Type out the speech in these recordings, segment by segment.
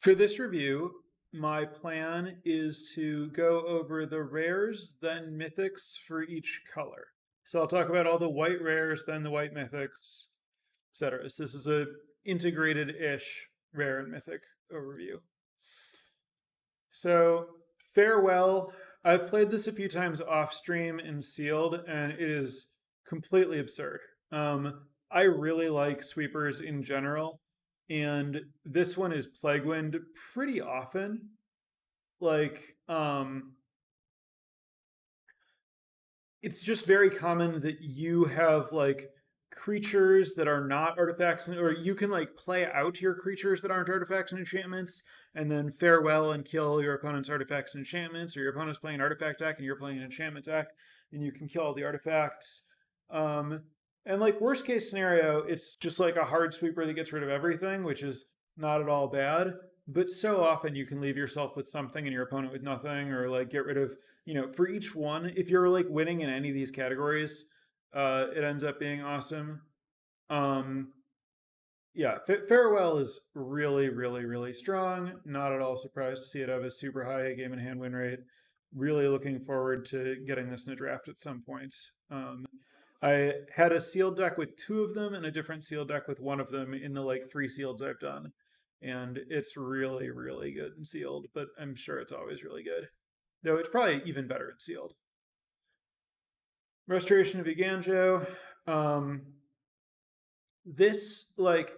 For this review, my plan is to go over the rares, then mythics for each color. So I'll talk about all the white rares, then the white mythics, etc. So this is a integrated-ish rare and mythic overview. So Farewell, I've played this a few times off stream in sealed, and it is completely absurd. I really like sweepers in general, and this one is Plaguewind pretty often. Like, it's just very common that you have like creatures that are not artifacts, or you can like play out your creatures that aren't artifacts and enchantments, and then farewell and kill your opponent's artifacts and enchantments, or your opponent's playing an artifact deck and you're playing an enchantment deck, and you can kill all the artifacts. And like worst case scenario, it's just like a hard sweeper that gets rid of everything, which is not at all bad. But so often you can leave yourself with something and your opponent with nothing, or like get rid of, for each one, if you're like winning in any of these categories, it ends up being awesome. Yeah, Farewell is really, really, really strong. Not at all surprised to see it have a super high game in hand win rate. Really looking forward to getting this in a draft at some point. I had a sealed deck with two of them and a different sealed deck with one of them in the like three sealeds I've done. And it's really, really good in sealed, but I'm sure it's always really good. Though it's probably even better in sealed. Restoration of Iganjo. This, like,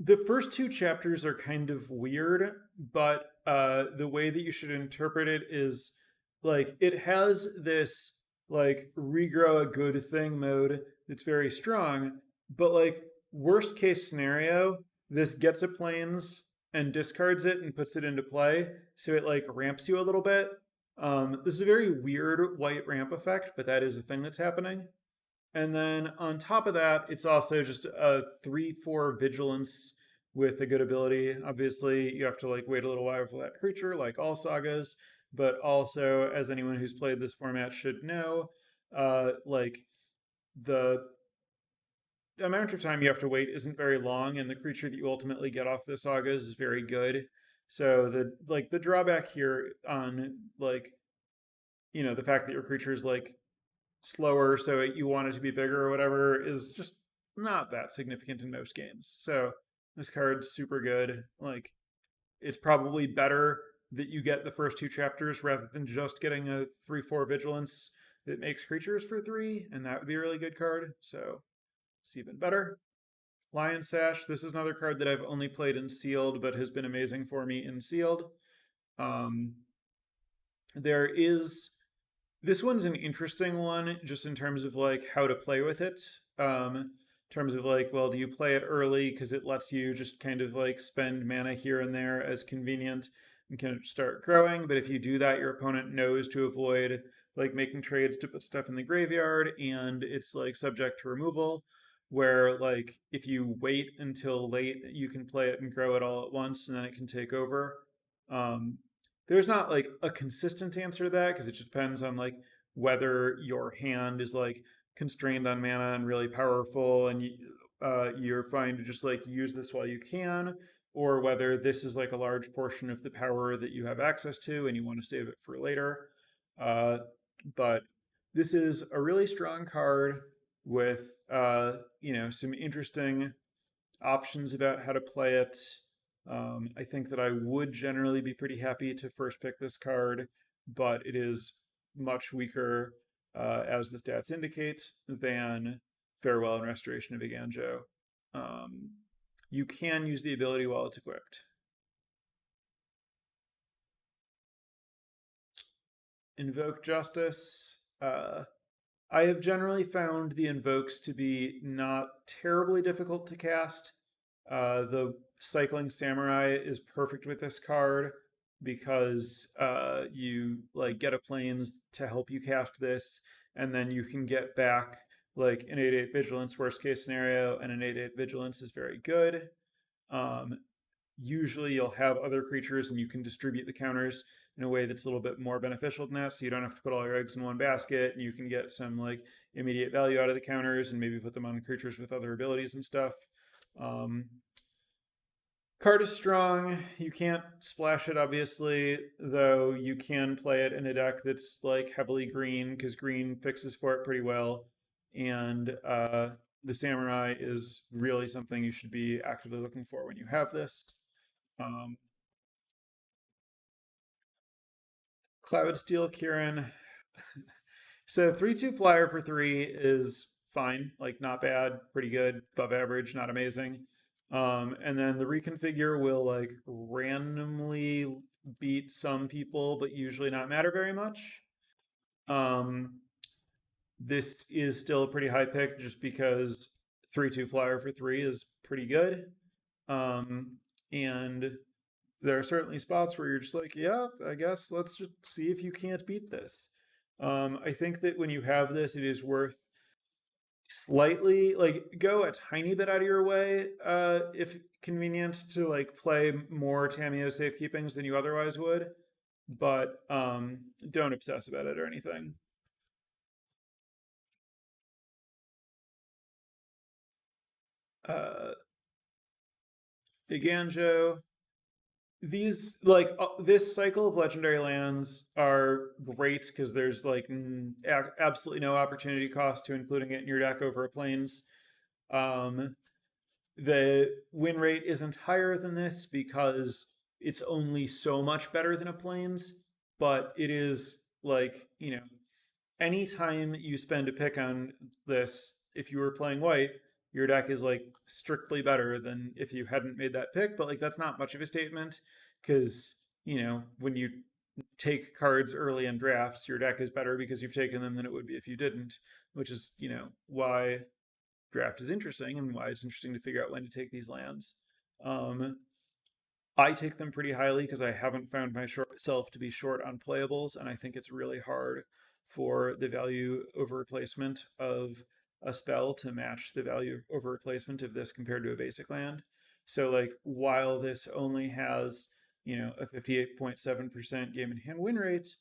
the first two chapters are kind of weird, but the way that you should interpret it is like it has this like regrow a good thing mode that's very strong, but like worst case scenario, this gets a planes and discards it and puts it into play, so it like ramps you a little bit. This is a very weird white ramp effect, but that is a thing that's happening. And then on top of that, it's also just a 3/4 vigilance with a good ability. Obviously, you have to like wait a little while for that creature, like all sagas. But also, as anyone who's played this format should know, like the amount of time you have to wait isn't very long, and the creature that you ultimately get off the sagas is very good. So the drawback here on like the fact that your creature is like slower, so you want it to be bigger or whatever, is just not that significant in most games. So this card's super good. Like, it's probably better that you get the first two chapters rather than just getting a 3/4 vigilance that makes creatures for 3, and that would be a really good card. So it's even better. Lion Sash. This is another card that I've only played in sealed, but has been amazing for me in sealed. There is This one's an interesting one just in terms of like how to play with it. In terms of like, well, do you play it early because it lets you just kind of like spend mana here and there as convenient and can start growing? But if you do that, your opponent knows to avoid like making trades to put stuff in the graveyard, and it's like subject to removal. Where like if you wait until late, you can play it and grow it all at once, and then it can take over. Um, there's not like a consistent answer to that because it just depends on like whether your hand is like constrained on mana and really powerful, and you're fine to just like use this while you can, or whether this is like a large portion of the power that you have access to and you want to save it for later. But this is a really strong card with some interesting options about how to play it. I think that I would generally be pretty happy to first pick this card, but it is much weaker, as the stats indicate, than Farewell and Restoration of Iganjo. You can use the ability while it's equipped. Invoke Justice. I have generally found the invokes to be not terribly difficult to cast. The Cycling Samurai is perfect with this card because you like get a planes to help you cast this, and then you can get back like an 8/8 vigilance worst case scenario, and an 8/8 vigilance is very good. Um, Usually you'll have other creatures and you can distribute the counters in a way that's a little bit more beneficial than that, so you don't have to put all your eggs in one basket, and you can get some like immediate value out of the counters and maybe put them on creatures with other abilities and stuff. Card is strong. You can't splash it, obviously, though you can play it in a deck that's like heavily green because green fixes for it pretty well. And the Samurai is really something you should be actively looking for when you have this. Um, Cloud Steel Kieran. So 3/2 flyer for 3 is fine, like not bad, pretty good, above average, not amazing. And then the reconfigure will like randomly beat some people, but usually not matter very much. Um, this is still a pretty high pick just because 3/2 flyer for 3 is pretty good. And there are certainly spots where you're just like, yeah, I guess let's just see if you can't beat this. I think that when you have this, it is worth slightly like go a tiny bit out of your way, if convenient, to like play more Tameo safekeepings than you otherwise would, but don't obsess about it or anything. Uh, Iganjo, these like this cycle of legendary lands are great because there's like absolutely no opportunity cost to including it in your deck over a plains. Um, the win rate isn't higher than this because it's only so much better than a plains, but it is like, anytime you spend a pick on this, if you were playing white, your deck is like strictly better than if you hadn't made that pick. But like that's not much of a statement because, when you take cards early in drafts, your deck is better because you've taken them than it would be if you didn't, which is, why draft is interesting and why it's interesting to figure out when to take these lands. Um, I take them pretty highly because I haven't found myself to be short on playables, and I think it's really hard for the value over replacement of a spell to match the value over replacement of this compared to a basic land. So, like, while this only has, a 58.7% game in hand win rate,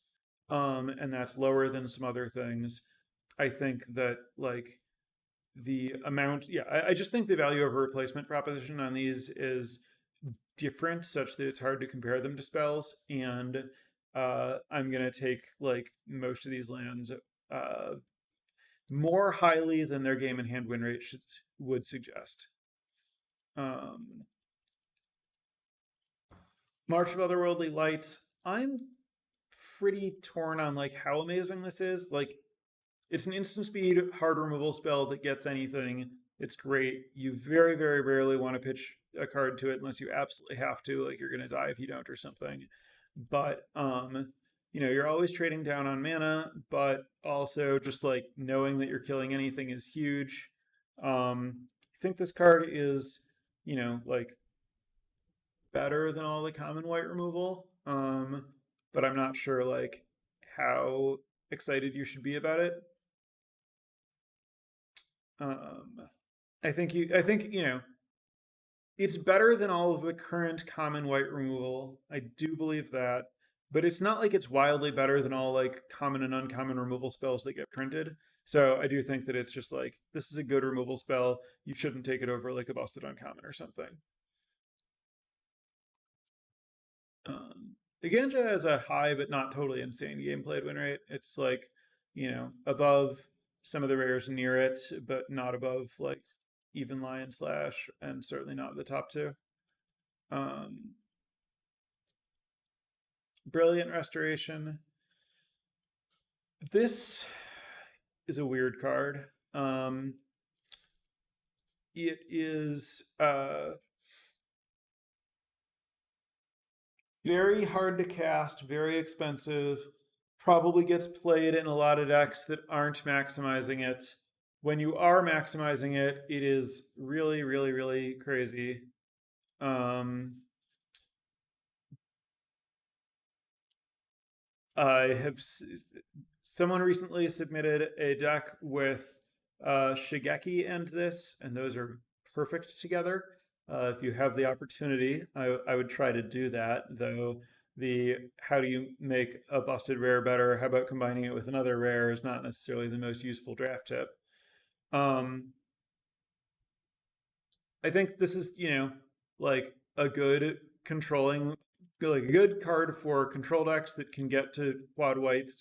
and that's lower than some other things, I think that, like, the amount, yeah, I just think the value over replacement proposition on these is different such that it's hard to compare them to spells. And I'm going to take like most of these lands uh, more highly than their game in hand win rate would suggest. Um, March of Otherworldly Light, I'm pretty torn on like how amazing this is. Like, it's an instant speed hard removal spell that gets anything. It's great. You very, very rarely want to pitch a card to it unless you absolutely have to, like you're gonna die if you don't or something. But you're always trading down on mana, but also just like knowing that you're killing anything is huge. I think this card is, like better than all the common white removal. But I'm not sure like how excited you should be about it. Um, I think it's better than all of the current common white removal. I do believe that, but it's not like it's wildly better than all like common and uncommon removal spells that get printed. So I do think that it's just like this is a good removal spell. You shouldn't take it over like a busted uncommon or something. Aganja has a high but not totally insane gameplay win rate. It's like, above some of the rares near it, but not above like even Lion Slash, and certainly not the top two. Um, Brilliant Restoration. This is a weird card. It is very hard to cast, very expensive, probably gets played in a lot of decks that aren't maximizing it. When you are maximizing it, it is really, really, really crazy. Um, I have someone recently submitted a deck with Shigeki and this, and those are perfect together. If you have the opportunity, I would try to do that. Though the how do you make a busted rare better? How about combining it with another rare is not necessarily the most useful draft tip. Um, I think this is like a good controlling, like a good card for control decks that can get to quad white.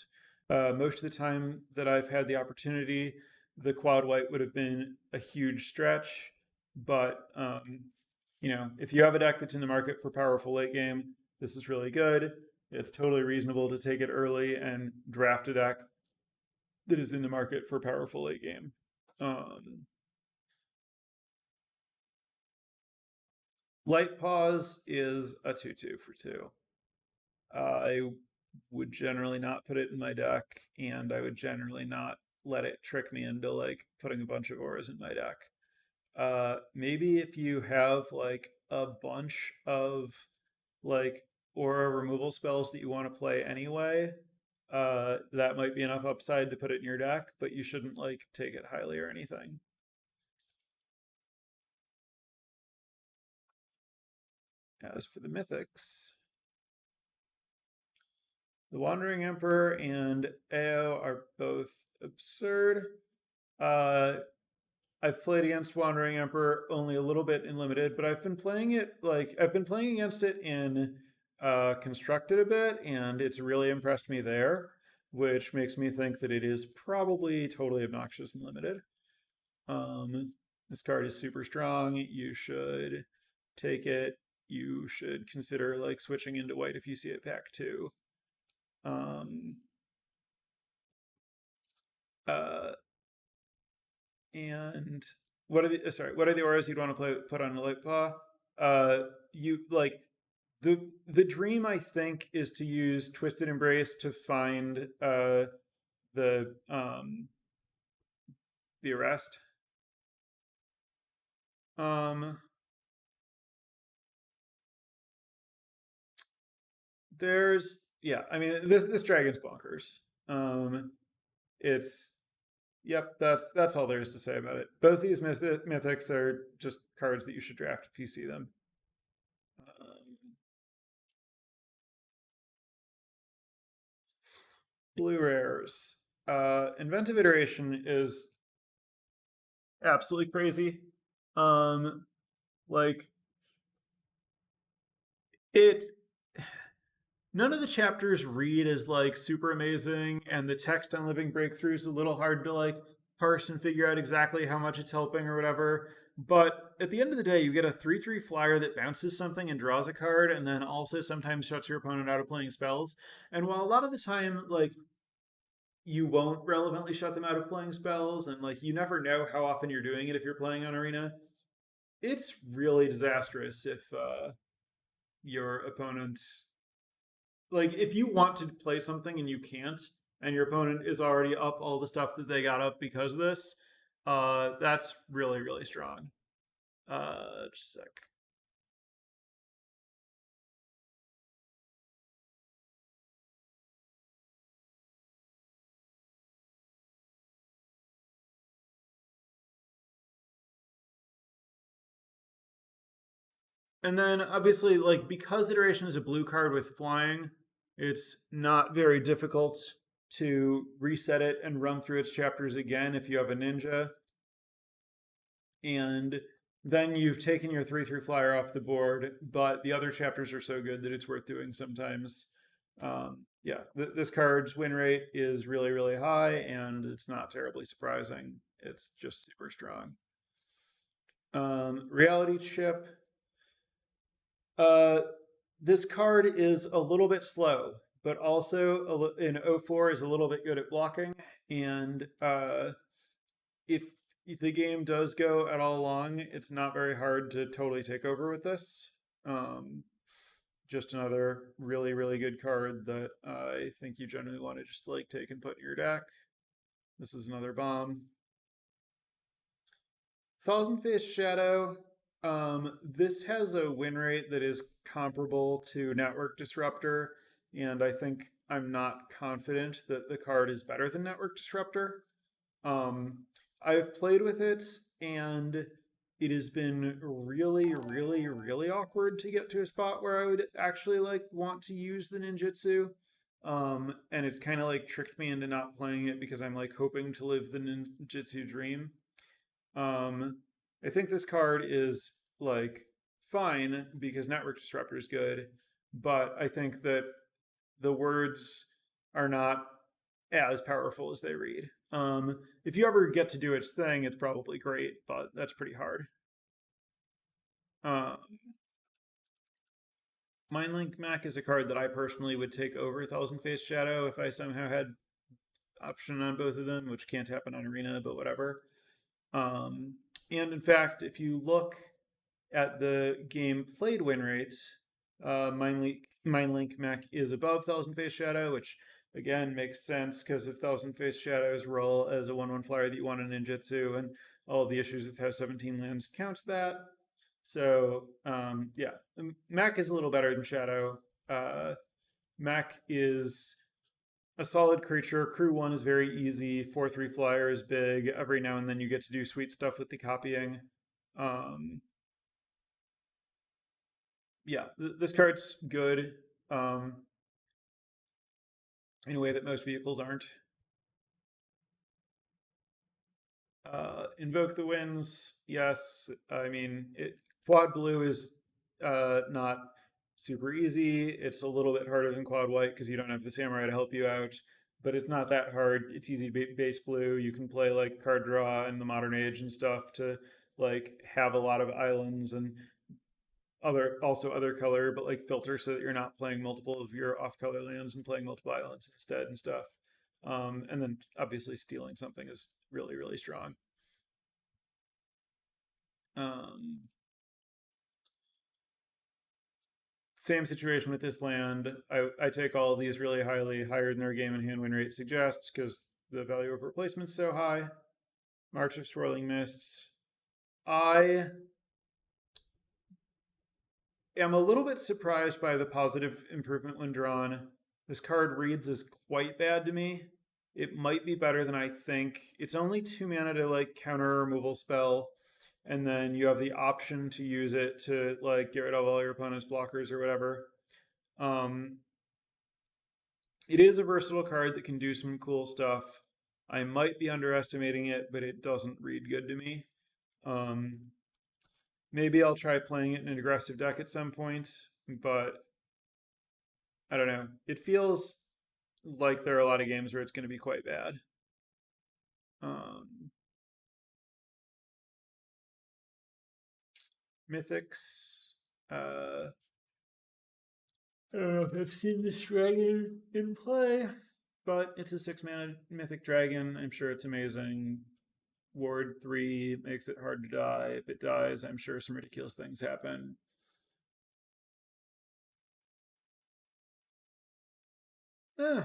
Most of the time that I've had the opportunity, the quad white would have been a huge stretch. But if you have a deck that's in the market for powerful late game, this is really good. It's totally reasonable to take it early and draft a deck that is in the market for powerful late game. Light Pause is a 2/2 for 2. I would generally not put it in my deck, and I would generally not let it trick me into like putting a bunch of auras in my deck. Maybe if you have like a bunch of like aura removal spells that you want to play anyway, that might be enough upside to put it in your deck, but you shouldn't like take it highly or anything. As for the Mythics, the Wandering Emperor and Ao are both absurd. I've played against Wandering Emperor only a little bit in limited, but I've been playing against it in constructed a bit, and it's really impressed me there, which makes me think that it is probably totally obnoxious in limited. This card is super strong. You should take it. You should consider like switching into white if you see it pack 2. Um, uh, and what are the auras you'd want to put on a light paw? You like the dream I think is to use Twisted Embrace to find the the arrest. There's I mean this dragon's bonkers. It's Yep, that's all there is to say about it. Both these mythics are just cards that you should draft if you see them. Blue rares. Inventive Iteration is absolutely crazy. Like it none of the chapters read as like super amazing, and the text on Living Breakthrough is a little hard to like parse and figure out exactly how much it's helping or whatever. But at the end of the day, you get a 3/3 flyer that bounces something and draws a card, and then also sometimes shuts your opponent out of playing spells. And while a lot of the time, like, you won't relevantly shut them out of playing spells, and like you never know how often you're doing it if you're playing on Arena, it's really disastrous if your opponent, like, if you want to play something and you can't, and your opponent is already up all the stuff that they got up because of this, that's really, really strong. Just a sec. And then obviously, like, because Iteration is a blue card with flying, it's not very difficult to reset it and run through its chapters again if you have a ninja. And then you've taken your 3/3 flyer off the board, but the other chapters are so good that it's worth doing sometimes. This card's win rate is really, really high, and it's not terribly surprising. It's just super strong. Reality Chip. This card is a little bit slow, but also in 04 is a little bit good at blocking. And if the game does go at all long, it's not very hard to totally take over with this. Just another really, really good card that I think you generally want to just like take and put in your deck. This is another bomb. Thousand Face Shadow. This has a win rate that is comparable to Network Disruptor, and I think I'm not confident that the card is better than Network Disruptor. I've played with it, and it has been really, really, really awkward to get to a spot where I would actually like want to use the ninjutsu. And it's kind of like tricked me into not playing it because I'm like hoping to live the ninjutsu dream. I think this card is like fine because Network Disruptor is good, but I think that the words are not as powerful as they read. If you ever get to do its thing, it's probably great, but that's pretty hard. Uh, Mindlink Mac is a card that I personally would take over Thousand Face Shadow if I somehow had option on both of them, which can't happen on Arena, but whatever. And in fact, if you look at the game played win rates, Mindlink Mac is above Thousand Face Shadow, which again makes sense because if Thousand Face Shadow's role as a 1/1 flyer that you want in ninjutsu and all the issues with how 17 lands counts that. So yeah, Mac is a little better than Shadow. Mac is a solid creature. Crew 1 is very easy. 4/3 flyer is big. Every now and then you get to do sweet stuff with the copying. Yeah, this card's good in a way that most vehicles aren't. Invoke the Winds, yes. I mean, quad blue is not super easy. It's a little bit harder than quad white because you don't have the samurai to help you out, but it's not that hard. It's easy to base blue. You can play like card draw in the modern age and stuff to like have a lot of islands and other color, but like filter so that you're not playing multiple of your off color lands and playing multiple islands instead and stuff. And then obviously stealing something is really, really strong. Um, Same situation with this land. I take all of these really highly, higher than their game and hand win rate suggests because the value of replacement's so high. March of Swirling Mists. I am a little bit surprised by the positive improvement when drawn. This card reads as quite bad to me. It might be better than I think. It's only 2 mana to like counter a removal spell, and then you have the option to use it to like get rid of all your opponent's blockers or whatever. Um, it is a versatile card that can do some cool stuff. I might be underestimating it, but it doesn't read good to me. Maybe I'll try playing it in an aggressive deck at some point, but I don't know. It feels like there are a lot of games where it's going to be quite bad. Um, Mythics. I don't know if I've seen this dragon in play, but it's a 6 mana Mythic dragon. I'm sure it's amazing. Ward 3 makes it hard to die. If it dies, I'm sure some ridiculous things happen. Eh,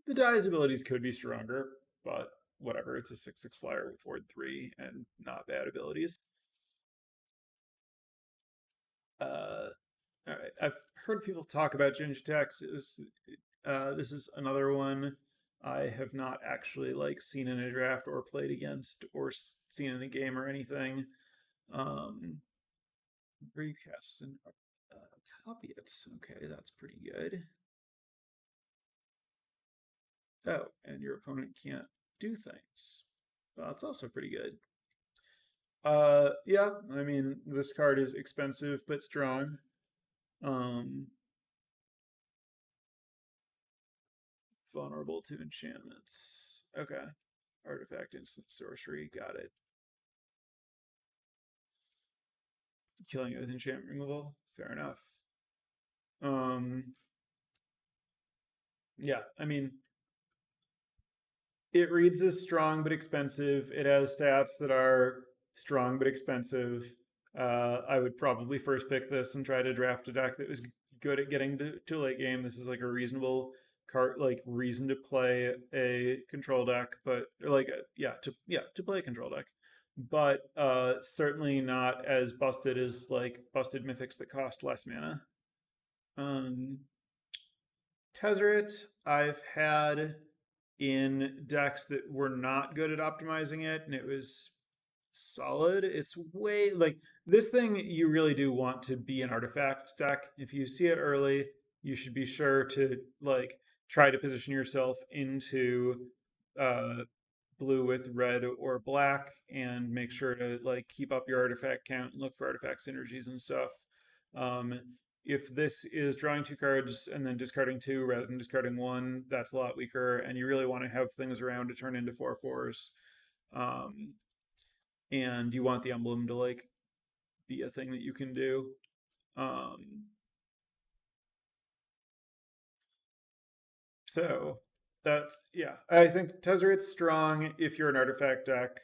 the die's abilities could be stronger, but whatever. It's a 6/6 flyer with Ward 3 and not bad abilities. All right. I've heard people talk about Ginge attacks. This is another one I have not actually like seen in a draft or played against or seen in a game or anything. Um, Recast and copy it. Okay, that's pretty good. Oh, and your opponent can't do things. Well, that's also pretty good. Yeah, I mean, this card is expensive but strong. Um, Vulnerable to enchantments. Okay. Artifact, instant sorcery, got it. Killing it with enchantment removal, fair enough. Um, yeah, I mean, it reads as strong but expensive. It has stats that are strong but expensive. I would probably first pick this and try to draft a deck that was good at getting to late game. This is like a reasonable card, like reason to play a control deck, but like to play a control deck, but certainly not as busted as like busted mythics that cost less mana. Um, Tezzeret, I've had in decks that were not good at optimizing it, and it was solid. It's way like this thing you really do want to be an artifact deck. If you see it early, you should be sure to like try to position yourself into uh blue with red or black, and make sure to like keep up your artifact count and look for artifact synergies and stuff. Um, if this is drawing 2 cards and then discarding 2 rather than discarding 1, that's a lot weaker, and you really want to have things around to turn into 4/4s. Um, and you want the emblem to like be a thing that you can do. Um, so that's, yeah. I think Tezzeret's strong if you're an artifact deck.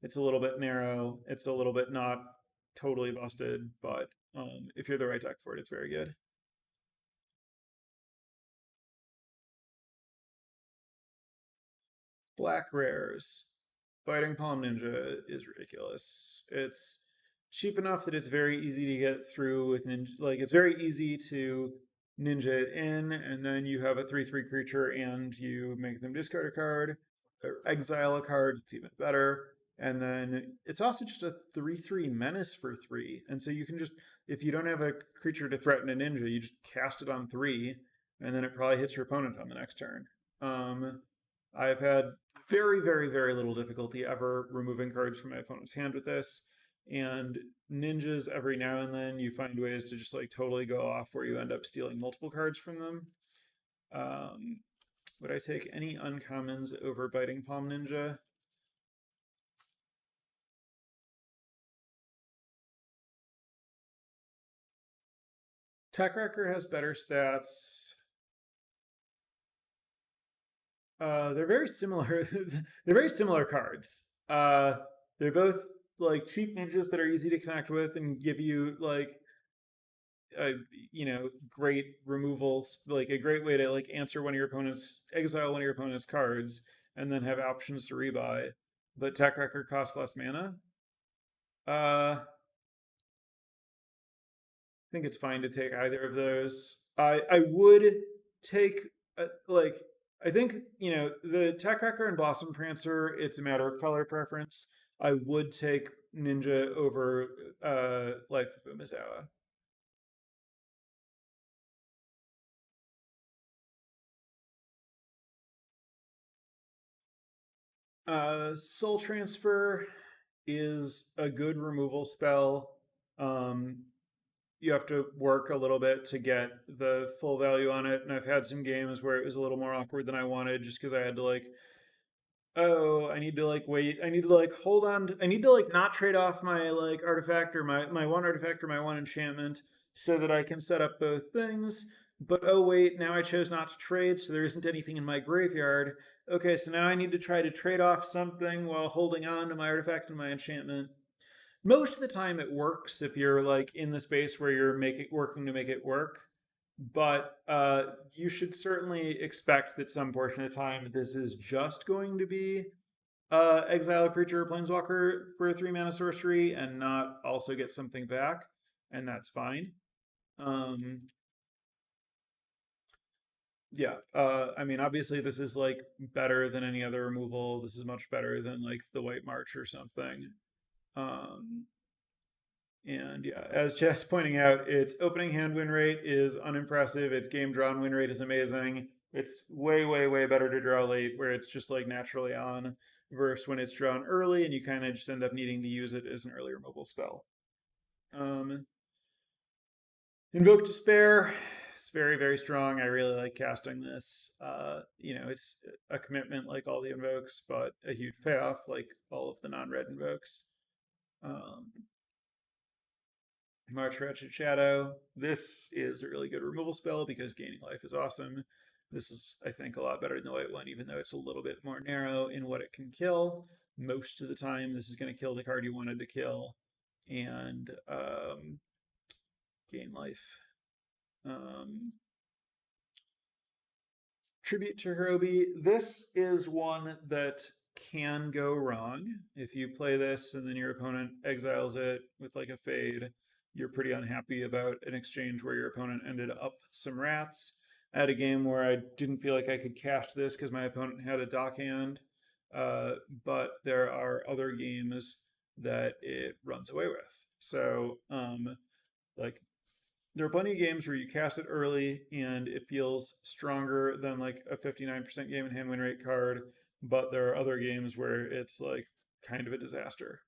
It's a little bit narrow. It's a little bit not totally busted, but if you're the right deck for it, it's very good. Black rares. Biting Palm Ninja is ridiculous. It's cheap enough that it's very easy to get through with ninja. Like, it's very easy to ninja it in, and then you have a 3/3 creature and you make them discard a card or exile a card. It's even better. And then it's also just a 3/3 menace for 3. And so you can just, if you don't have a creature to threaten a ninja, you just cast it on 3, and then it probably hits your opponent on the next turn. I've had very, very, very little difficulty ever removing cards from my opponent's hand with this. And ninjas, every now and then, you find ways to just like totally go off where you end up stealing multiple cards from them. Would I take any uncommons over Biting Palm Ninja? Tech Wrecker has better stats. They're very similar. They're very similar cards. They're both like cheap ninjas that are easy to connect with and give you like uh, great removals, like a great way to like answer one of your opponent's exile one of your opponent's cards, and then have options to rebuy. But Tech Record costs less mana. I think it's fine to take either of those. I would take like I think the Tech Wrecker and Blossom Prancer. It's a matter of color preference. I would take Ninja over Life of Umezawa. Soul Transfer is a good removal spell. Um, you have to work a little bit to get the full value on it, and I've had some games where it was a little more awkward than I wanted, just because I had to like, oh, I need to like wait, I need to like hold on, I need to like not trade off my like artifact or my one artifact or my one enchantment so that I can set up both things. But oh wait, now I chose not to trade, so there isn't anything in my graveyard. Okay, so now I need to try to trade off something while holding on to my artifact and my enchantment. Most of the time it works if you're like in the space where you're making working to make it work. But you should certainly expect that some portion of the time this is just going to be exile a creature or planeswalker for a 3 mana sorcery and not also get something back, and that's fine. Um, yeah, I mean, obviously, this is like better than any other removal. This is much better than like the White March or something. Um, and yeah, as Jess pointing out, its opening hand win rate is unimpressive. Its game drawn win rate is amazing. It's way, way, way better to draw late, where it's just like naturally on, versus when it's drawn early and you kind of just end up needing to use it as an early removal spell. Um, Invoke Despair. It's very, very strong. I really like casting this. It's a commitment like all the invokes, but a huge payoff like all of the non-red invokes. Um, March Wretched Shadow. This is a really good removal spell because gaining life is awesome. This is, I think, a lot better than the white one, even though it's a little bit more narrow in what it can kill. Most of the time, this is going to kill the card you wanted to kill and gain life. Um, Tribute to Hirobi. This is one that can go wrong. If you play this and then your opponent exiles it with like a fade, you're pretty unhappy about an exchange where your opponent ended up some rats. I had a game where I didn't feel like I could cast this because my opponent had a dock hand, but there are other games that it runs away with. So, like there are plenty of games where you cast it early and it feels stronger than like a 59% game and hand win rate card. but there are other games where it's like kind of a disaster.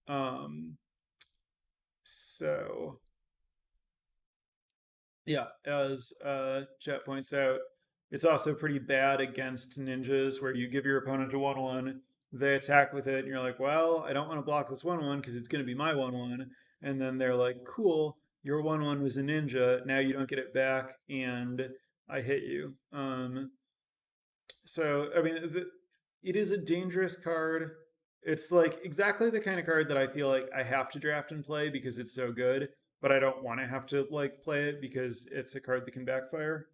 Um, so yeah, as Chet points out, it's also pretty bad against ninjas where you give your opponent a 1/1, they attack with it, and you're like, well, I don't want to block this 1/1 because it's going to be my 1/1. And then they're like, cool, your 1/1 was a ninja, now you don't get it back, and I hit you. So, I mean, it is a dangerous card. It's like exactly the kind of card that I feel like I have to draft and play because it's so good, but I don't want to have to like play it because it's a card that can backfire.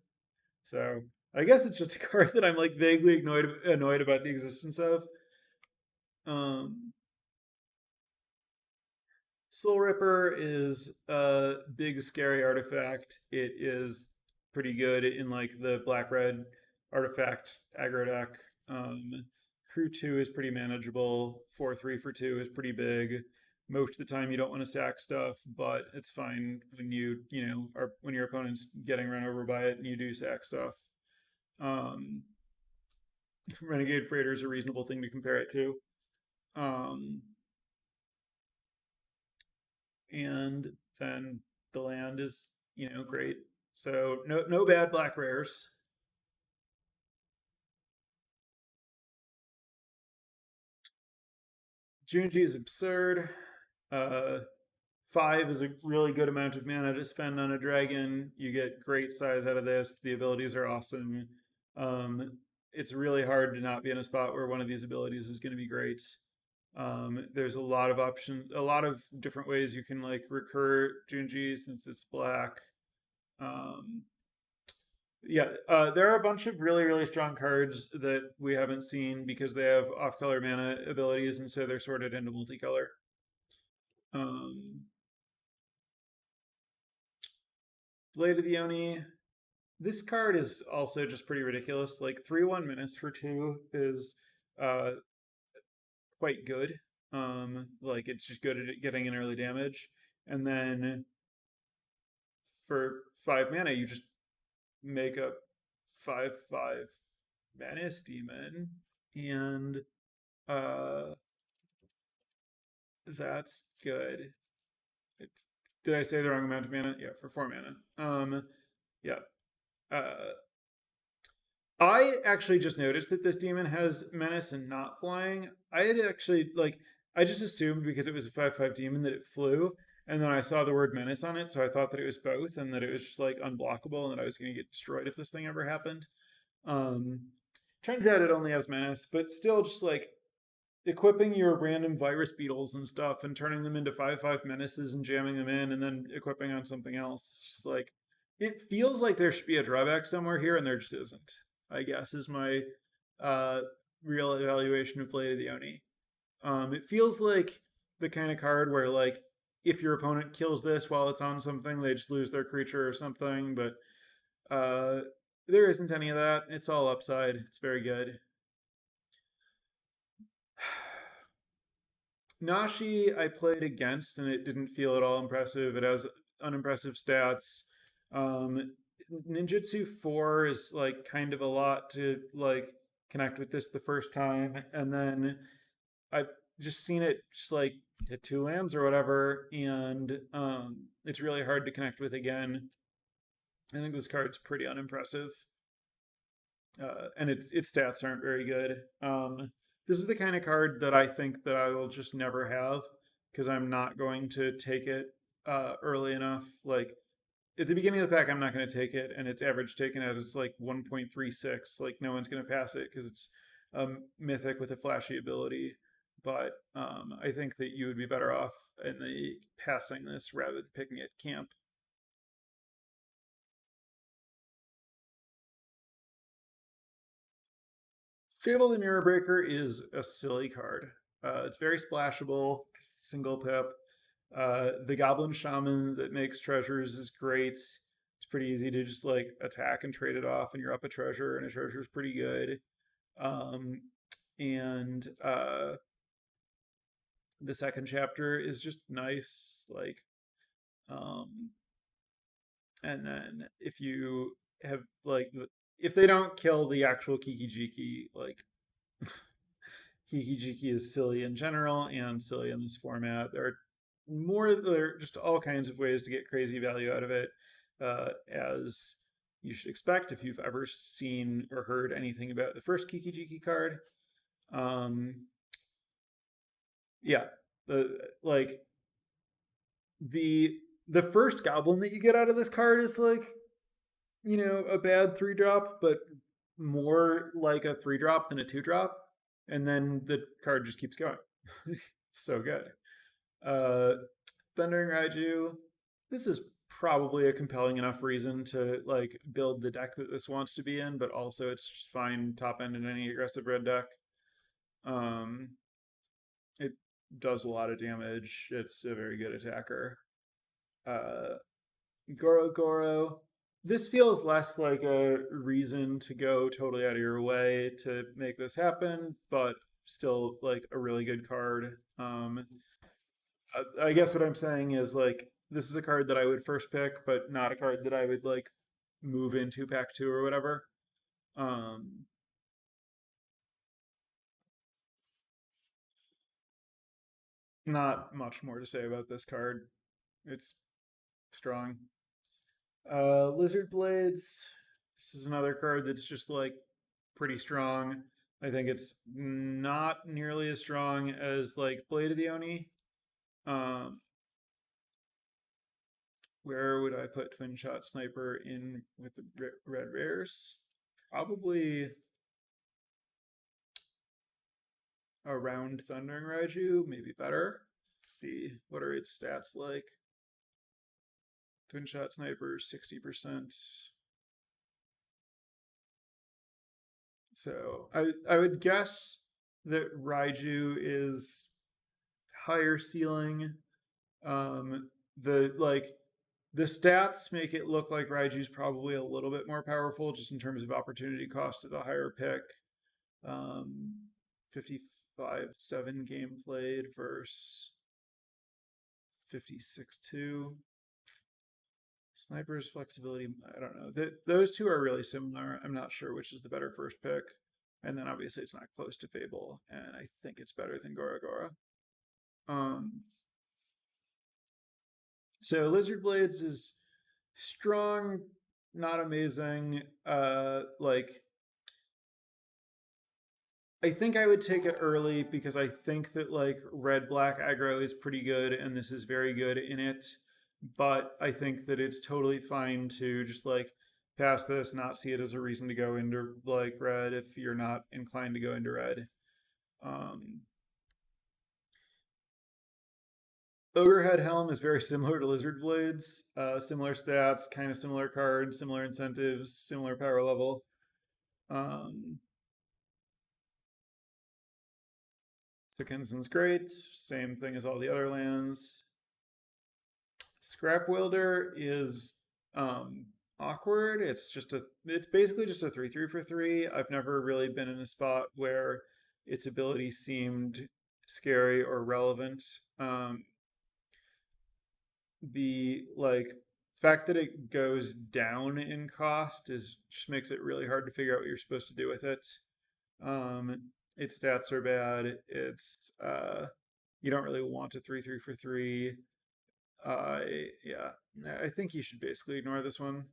So I guess it's just a card that I'm like vaguely annoyed about the existence of. Um, Soul Ripper is a big scary artifact. It is pretty good in like the black red artifact aggro deck. Crew 2 is pretty manageable. 4/3 for 2 is pretty big. Most of the time you don't want to sack stuff, but it's fine when you know, are when your opponent's getting run over by it and you do sack stuff. Um, Renegade Freighter is a reasonable thing to compare it to. Um, and then the land is great. So no bad black rares. Junji is absurd. Uh, 5 is a really good amount of mana to spend on a dragon. You get great size out of this. The abilities are awesome. It's really hard to not be in a spot where one of these abilities is going to be great. There's a lot of options, a lot of different ways you can like recur Junji since it's black. Um, yeah, there are a bunch of really strong cards that we haven't seen because they have off-color mana abilities, and so they're sorted into multicolor. Um, Blade of the Yoni. This card is also just pretty ridiculous. Like 3/1 menace for 2 is uh, quite good. Like it's just good at getting an early damage, and then for 5 mana, you just make a 5/5 menace demon, and uh, that's good. Did I say the wrong amount of mana? Yeah, for 4 mana. Yeah. Uh, I actually just noticed that this demon has menace and not flying. I had actually like I just assumed because it was a 5/5 demon that it flew, and then I saw the word menace on it, so I thought that it was both and that it was just like unblockable and that I was going to get destroyed if this thing ever happened. Um, Turns out it only has menace, but still just like equipping your random virus beetles and stuff and turning them into 5/5 menaces and jamming them in and then equipping on something else. It's just like it feels like there should be a drawback somewhere here and there just isn't. I guess is my uh, real evaluation of Blade of the Oni. It feels like the kind of card where like if your opponent kills this while it's on something, they just lose their creature or something. But there isn't any of that. It's all upside. It's very good. Nashi, I played against, and it didn't feel at all impressive. It has unimpressive stats. Um, Ninjutsu 4 is like kind of a lot to like connect with this the first time, and then I've just seen it just like hit 2 lands or whatever, and it's really hard to connect with again. I think this card's pretty unimpressive, and its stats aren't very good. This is the kind of card that I think that I will just never have because I'm not going to take it early enough. Like at the beginning of the pack, I'm not going to take it, and its average taken out is like 1.36. Like no one's going to pass it because it's a mythic with a flashy ability. But I think that you would be better off in the passing this rather than picking it camp. Fable the Mirror Breaker is a silly card. It's very splashable, single pip. The Goblin Shaman that makes treasures is great. It's pretty easy to just like attack and trade it off, and you're up a treasure, and a treasure is pretty good. Um, and the second chapter is just nice. Um, and then if you have like, if they don't kill the actual Kiki Jiki, like Kiki-Jiki is silly in general and silly in this format. There are just all kinds of ways to get crazy value out of it, as you should expect if you've ever seen or heard anything about the first Kiki-Jiki card. Yeah, the like the the first goblin that you get out of this card is like, a bad 3-drop, but more like a 3-drop than a 2-drop, and then the card just keeps going. So good. uh Thundering Raiju, this is probably a compelling enough reason to like build the deck that this wants to be in, but also it's just fine top end in any aggressive red deck. um it does a lot of damage. It's a very good attacker. uh Goro Goro. This feels less like a reason to go totally out of your way to make this happen, but still like a really good card. I guess what I'm saying is like this is a card that I would first pick, but not a card that I would like move into pack two or whatever. Um, Not much more to say about this card. It's strong. Lizard Blades. This is another card that's just like pretty strong. I think it's not nearly as strong as like Blade of the Yoni. Um, where would I put Twin Shot Sniper in with the red rares? Probably around Thundering Raiju, maybe better. Let's see, what are its stats like? Twin Shot Sniper, 60%. So I would guess that Raiju is higher ceiling. The like the stats make it look like Raiju's probably a little bit more powerful just in terms of opportunity cost of the higher pick. 55-7 game played versus 56-2. Sniper's flexibility, I don't know. Those two are really similar. I'm not sure which is the better first pick. And then obviously it's not close to Fable, and I think it's better than Gora Gora. Um, so Lizard Blades is strong, not amazing. I think I would take it early because I think that like red black aggro is pretty good and this is very good in it. But I think that it's totally fine to just like pass this, not see it as a reason to go into like red if you're not inclined to go into red. Um, Ogrehead Helm is very similar to Lizard Blades. Similar stats, kind of similar cards, similar incentives, similar power level. Um, Sickenson's great. Same thing as all the other lands. Scrap Welder is awkward. It's basically just a 3/3 for 3. I've never really been in a spot where its ability seemed scary or relevant. The like fact that it goes down in cost is just makes it really hard to figure out what you're supposed to do with it. Its stats are bad. It's you don't really want a 3/3 for 3. Yeah, I think you should basically ignore this one.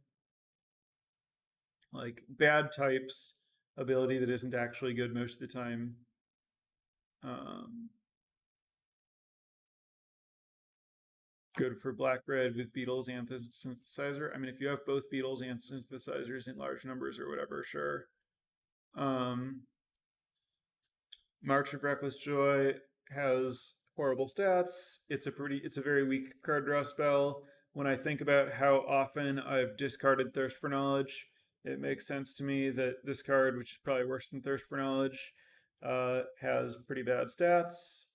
Like bad types, ability that isn't actually good most of the time. Um, Good for black red with beetles and synthesizer. I mean, if you have both beetles and synthesizers in large numbers or whatever, sure. Um, March of Reckless Joy has horrible stats. It's a very weak card draw spell. When I think about how often I've discarded Thirst for Knowledge, it makes sense to me that this card, which is probably worse than Thirst for Knowledge, has pretty bad stats.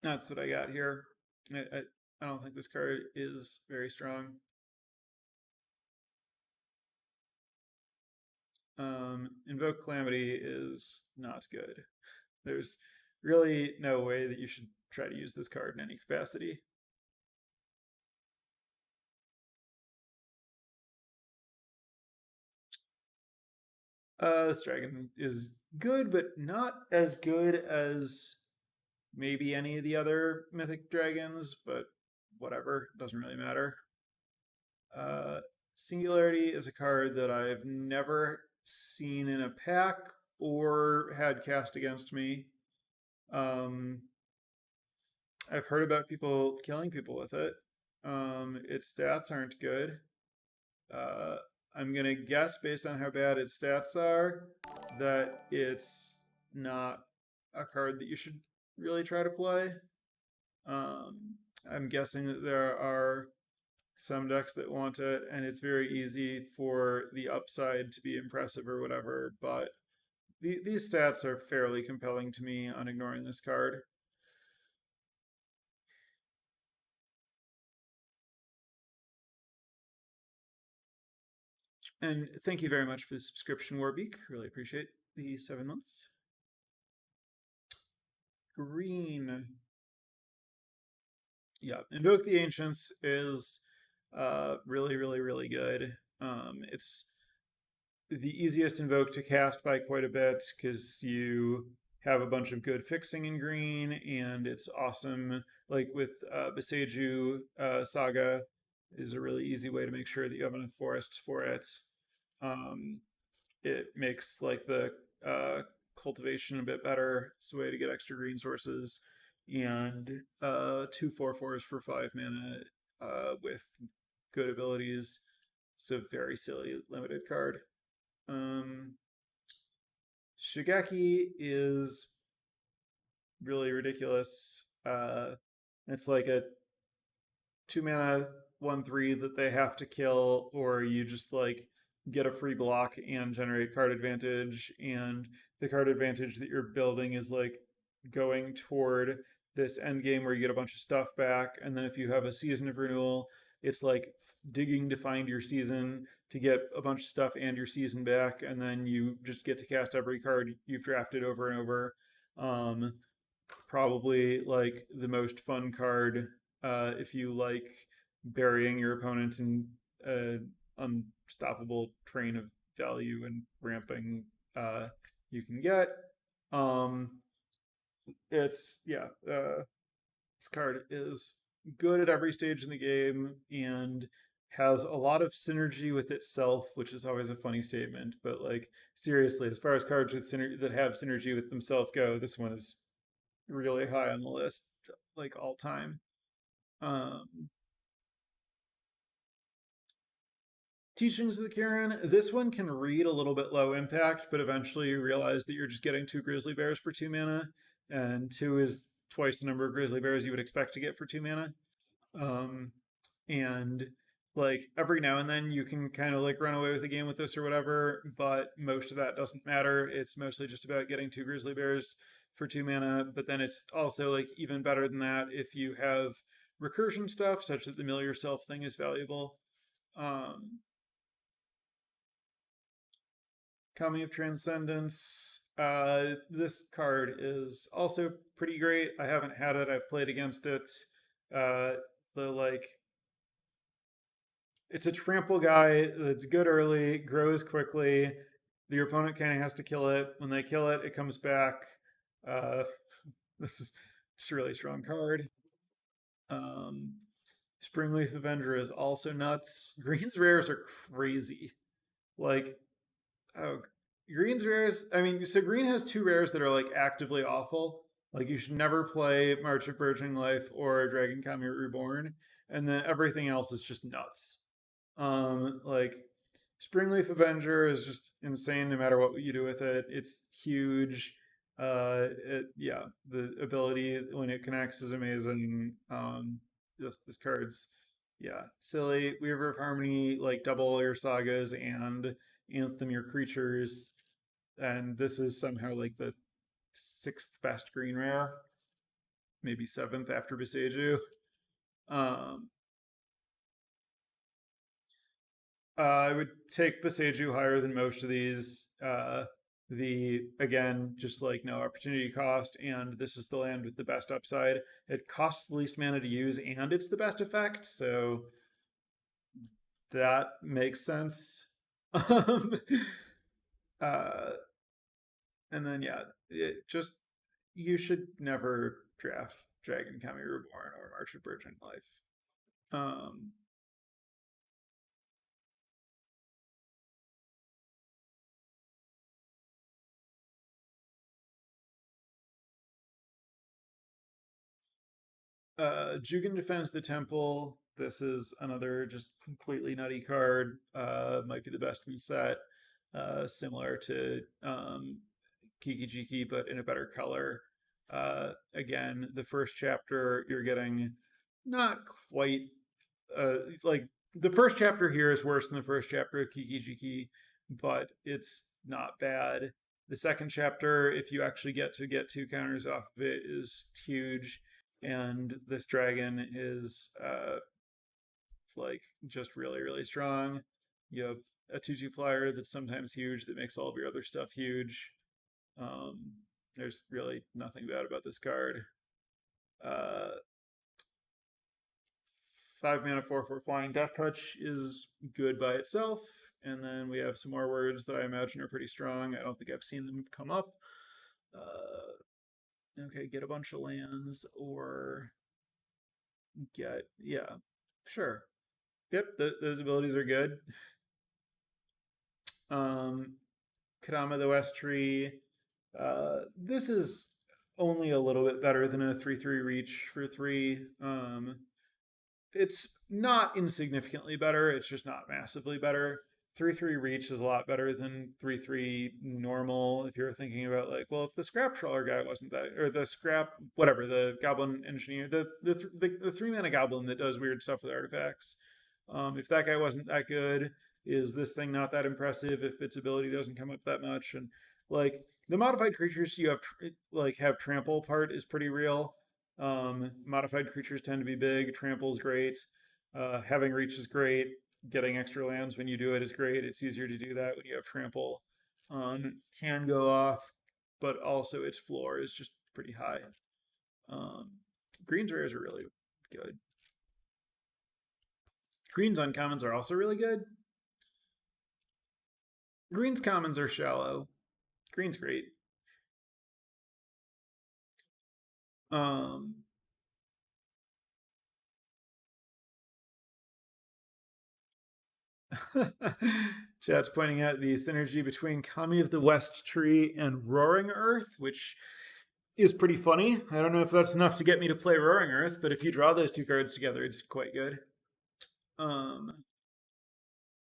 That's what I got here. I don't think this card is very strong. Invoke Calamity is not good. There's really no way that you should try to use this card in any capacity. This dragon is good, but not as good as maybe any of the other mythic dragons, but whatever, doesn't really matter. Uh, Singularity is a card that I've never seen in a pack or had cast against me. Um, I've heard about people killing people with it. Its stats aren't good. Uh, I'm gonna guess based on how bad its stats are that it's not a card that you should really try to play. Um, I'm guessing that there are some decks that want it, and it's very easy for the upside to be impressive or whatever. But these stats are fairly compelling to me on ignoring this card. And thank you very much for the subscription, Warbeak. Really appreciate the 7 months. Green. Yeah, Invoke the Ancients is really, really, really good. It's the easiest invoke to cast by quite a bit because you have a bunch of good fixing in green, and it's awesome. Like with Beseju Saga, is a really easy way to make sure that you have enough forests for it. Um, it makes like the cultivation a bit better. It's a way to get extra green sources, and 2/4/4s for 5 mana with good abilities. It's a very silly limited card. Um, Shigeki is really ridiculous. It's like a 2 mana 1/3 that they have to kill, or you just like get a free block and generate card advantage. And the card advantage that you're building is like going toward this end game where you get a bunch of stuff back. And then if you have a season of renewal, it's like digging to find your season to get a bunch of stuff and your season back. And then you just get to cast every card you've drafted over and over. Um, Probably like the most fun card if you like burying your opponent in an unstoppable train of value and ramping you can get. Um, it's yeah, this card is good at every stage in the game and has a lot of synergy with itself, which is always a funny statement. But like seriously, as far as cards with that have synergy with themselves go, this one is really high on the list, like all time. Um, Teachings of the Karen. This one can read a little bit low impact, but eventually you realize that you're just getting 2 grizzly bears for 2 mana, and 2 is twice the number of grizzly bears you would expect to get for 2 mana. Um, and like every now and then you can kind of like run away with the game with this or whatever, but most of that doesn't matter. It's mostly just about getting 2 grizzly bears for 2 mana. But then it's also like even better than that if you have recursion stuff such that the mill yourself thing is valuable. Um, Coming of Transcendence. This card is also pretty great. I haven't had it. I've played against it. Uh, the like it's a trample guy that's good early, grows quickly. Your opponent kind of has to kill it. When they kill it, it comes back. Uh, this is just a really strong card. Um, Springleaf Avenger is also nuts. Green's rares are crazy. Like, oh, Green's rares. I mean, so Green has 2 rares that are like actively awful. Like, you should never play March of Virgin Life or Dragon Kami Reborn. And then everything else is just nuts. Like Springleaf Avenger is just insane no matter what you do with it. It's huge. Yeah, the ability when it connects is amazing. This card's yeah, silly. Weaver of Harmony, like double your sagas and anthem your creatures, and this is somehow like the 6th best green rare, maybe 7th after Beseju. Um, I would take Beseju higher than most of these. The again, just like no opportunity cost, and this is the land with the best upside. It costs the least mana to use, and it's the best effect, so that makes sense. Um, Uh, and then yeah, it just you should never draft Dragon Kami Reborn or March of Virgin Life. Um, Jugan defends the temple. This is another just completely nutty card. Might be the best in the set. Similar to Kiki Jiki, but in a better color. Again, the first chapter you're getting not quite like the first chapter here is worse than the first chapter of Kiki Jiki, but it's not bad. The second chapter, if you actually get two counters off of it, is huge, and this dragon is like just really strong. You have a 2/2 flyer that's sometimes huge that makes all of your other stuff huge. Um, there's really nothing bad about this card. Uh, 5 mana 4/4 flying death touch is good by itself. And then we have some more words that I imagine are pretty strong. I don't think I've seen them come up. Okay, get a bunch of lands or yeah, sure. Yep, those abilities are good. Um, Kadama the West Tree. This is only a little bit better than a 3/3 reach for 3. It's not insignificantly better. It's just not massively better. 3/3 reach is a lot better than 3/3 normal. If you're thinking about like, well, if the scrap trawler guy wasn't that, or the scrap whatever, the goblin engineer, the 3 mana goblin that does weird stuff with artifacts. If that guy wasn't that good, is this thing not that impressive? If its ability doesn't come up that much, and like the modified creatures you have like have trample part is pretty real. Modified creatures tend to be big. Trample is great. Having reach is great. Getting extra lands when you do it is great. It's easier to do that when you have trample. Can go off, but also its floor is just pretty high. Um, Greens rares are really good. Greens uncommons are also really good. Greens commons are shallow. Green's great. Um, Chat's pointing out the synergy between Kami of the West Tree and Roaring Earth, which is pretty funny. I don't know if that's enough to get me to play Roaring Earth, but if you draw those two cards together, it's quite good. All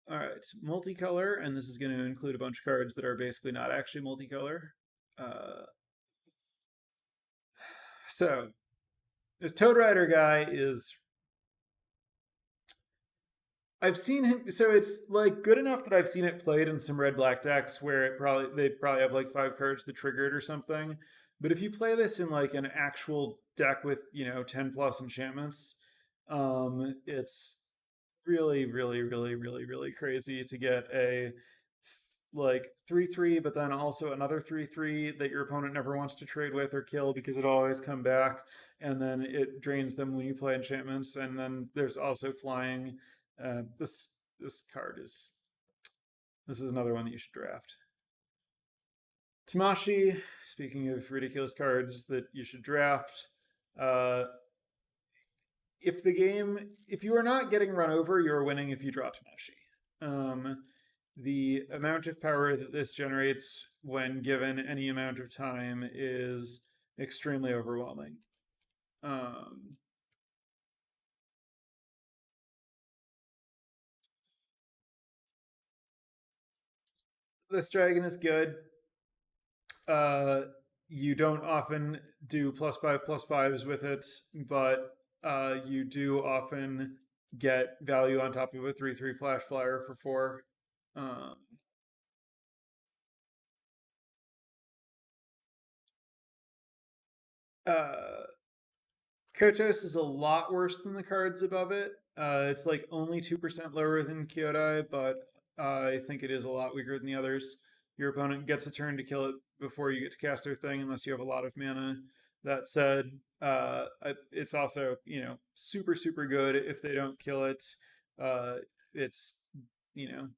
right, multicolor, and this is going to include a bunch of cards that are basically not actually multicolor. Uh, so this Toad Rider guy is I've seen him, so it's like good enough that I've seen it played in some red black decks where they probably have like 5 cards that trigger it or something. But if you play this in like an actual deck with 10+ enchantments, it's really crazy to get a like 3/3, but then also another 3/3 that your opponent never wants to trade with or kill because it'll always come back, and then it drains them when you play enchantments. And then there's also flying. This card is this is another one that you should draft. Tamashi. Speaking of ridiculous cards that you should draft, uh, if you are not getting run over, you are winning if you draw Tamashi. The amount of power that this generates when given any amount of time is extremely overwhelming. This dragon is good. You don't often do +5/+5s with it, but you do often get value on top of a 3/3 flash flyer for 4. Um, uh, Kotos is a lot worse than the cards above it. It's like only 2% lower than Kyodai, but I think it is a lot weaker than the others. Your opponent gets a turn to kill it before you get to cast their thing, unless you have a lot of mana. That said, it's also super good if they don't kill it. It's you know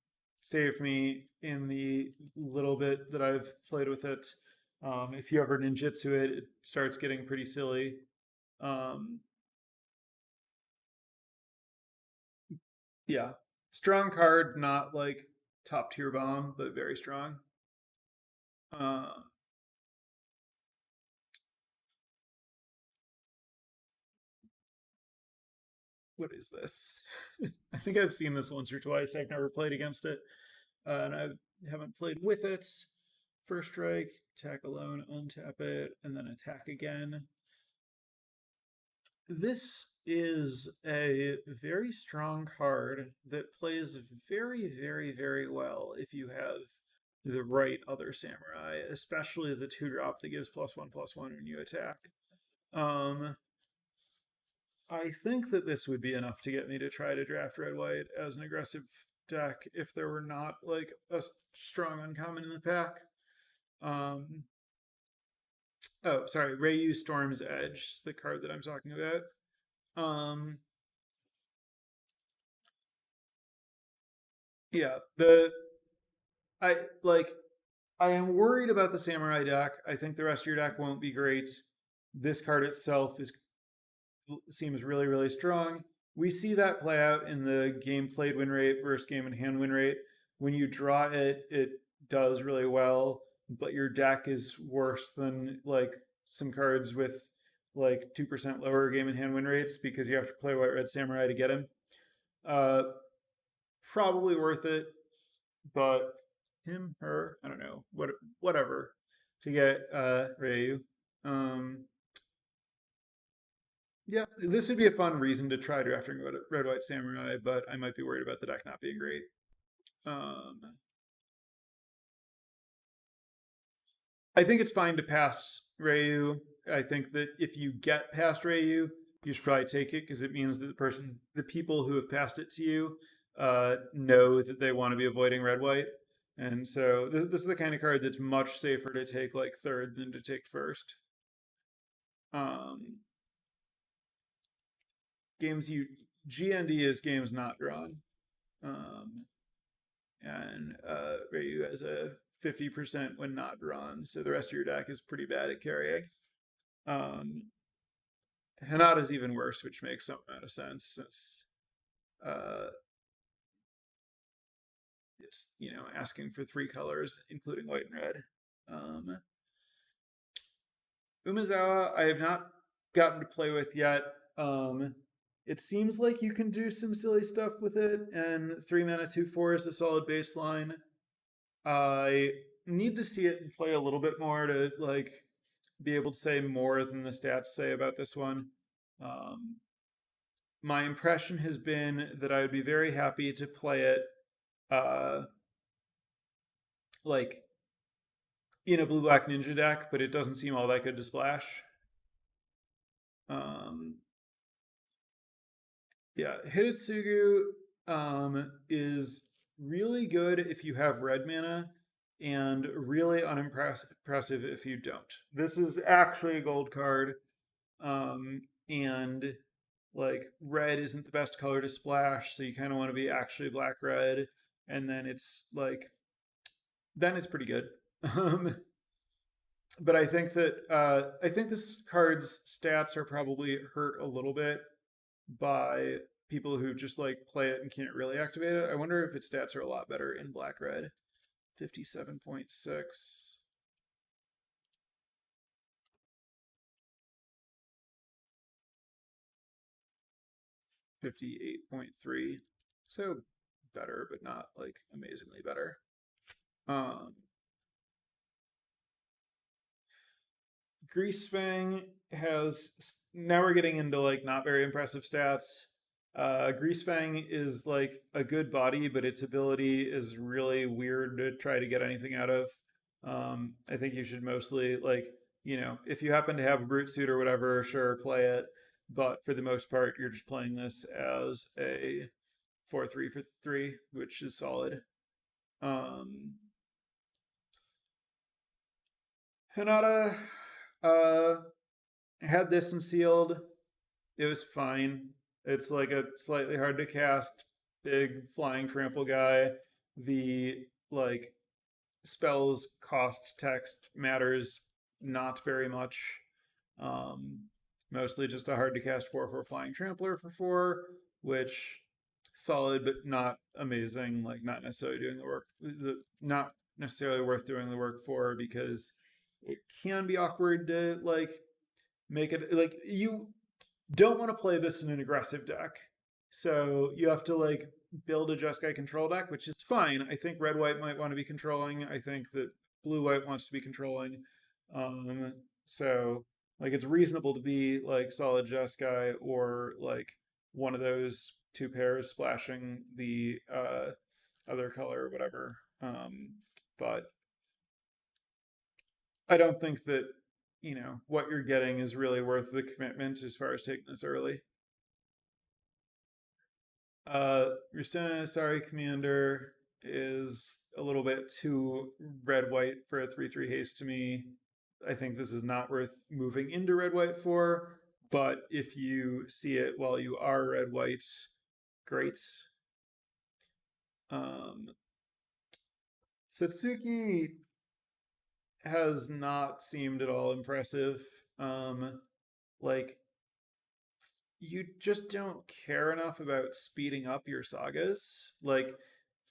saved me in the little bit that I've played with it. If you ever ninjutsu it, it starts getting pretty silly. Um, yeah, strong card, not like top tier bomb, but very strong. Uh, what is this? I think I've seen this once or twice. I've never played against it, and I haven't played with it. First strike, attack alone, untap it, and then attack again. This is a very strong card that plays very, very, very well if you have the right other samurai, especially the 2-drop that gives +1/+1 when you attack. Um, I think that this would be enough to get me to try to draft red white as an aggressive deck if there were not like a strong uncommon in the pack. Um, oh, sorry, Ryu Storm's Edge is the card that I'm talking about. Um, yeah, the I like I am worried about the samurai deck. I think the rest of your deck won't be great. This card itself is seems really, really strong. We see that play out in the game played win rate versus game in hand win rate. When you draw it, it does really well, but your deck is worse than like some cards with like 2% lower game in hand win rates because you have to play white red samurai to get him. Uh, Probably worth it, but him, her, I don't know, whatever, to get Ryu. Um, yeah, this would be a fun reason to try drafting Red White Samurai, but I might be worried about the deck not being great. Um, I think it's fine to pass Ryu. I think that if you get past Ryu, you should probably take it because it means that the people who have passed it to you, know that they want to be avoiding red white, and so this is the kind of card that's much safer to take like third than to take first. Um, games you GND is games not drawn, um, and Ryu has a 50% when not drawn, so the rest of your deck is pretty bad at carrying. Um, Hanada's even worse, which makes some amount of sense since uh, just asking for 3 colors, including white and red. Um, Umezawa, I have not gotten to play with yet. It seems like you can do some silly stuff with it, and 3 mana 2/4 is a solid baseline. I need to see it and play a little bit more to like be able to say more than the stats say about this one. Um, my impression has been that I would be very happy to play it uh, like in a blue black ninja deck, but it doesn't seem all that good to splash. Um, yeah, Hitotsugu is really good if you have red mana, and really unimpressive if you don't. This is actually a gold card, and like red isn't the best color to splash, so you kind of want to be actually black red, and then it's pretty good. Um, but I think this card's stats are probably hurt a little bit by people who just like play it and can't really activate it. I wonder if its stats are a lot better in black red. 57.6. 58.3. So better, but not like amazingly better. Um, Grease Fang has, now we're getting into like not very impressive stats. Grease Fang is like a good body, but its ability is really weird to try to get anything out of. I think you should mostly like, if you happen to have a brute suit or whatever, sure, play it. But for the most part, you're just playing this as a 4/3 for 3, which is solid. Um, Hinata had this and sealed. It was fine. It's like a slightly hard to cast, big flying trample guy. the like spells cost text matters not very much. Um, Mostly just a hard to cast 4/4 flying trampler for 4, which solid but not amazing. Like not necessarily doing the work. Not necessarily worth doing the work for because it can be awkward to like make it like you don't want to play this in an aggressive deck. So you have to like build a Jeskai control deck, which is fine. I think red white might want to be controlling. I think that blue white wants to be controlling. So like it's reasonable to be like solid Jeskai or like one of those two pairs splashing the other color or whatever. But I don't think that what you're getting is really worth the commitment as far as taking this early. Rusena, sorry, Commander is a little bit too red white for a 3/3 haste to me. I think this is not worth moving into red white for, but if you see it while you are red white, great. Um, Satsuki has not seemed at all impressive. Like you just don't care enough about speeding up your sagas. Like,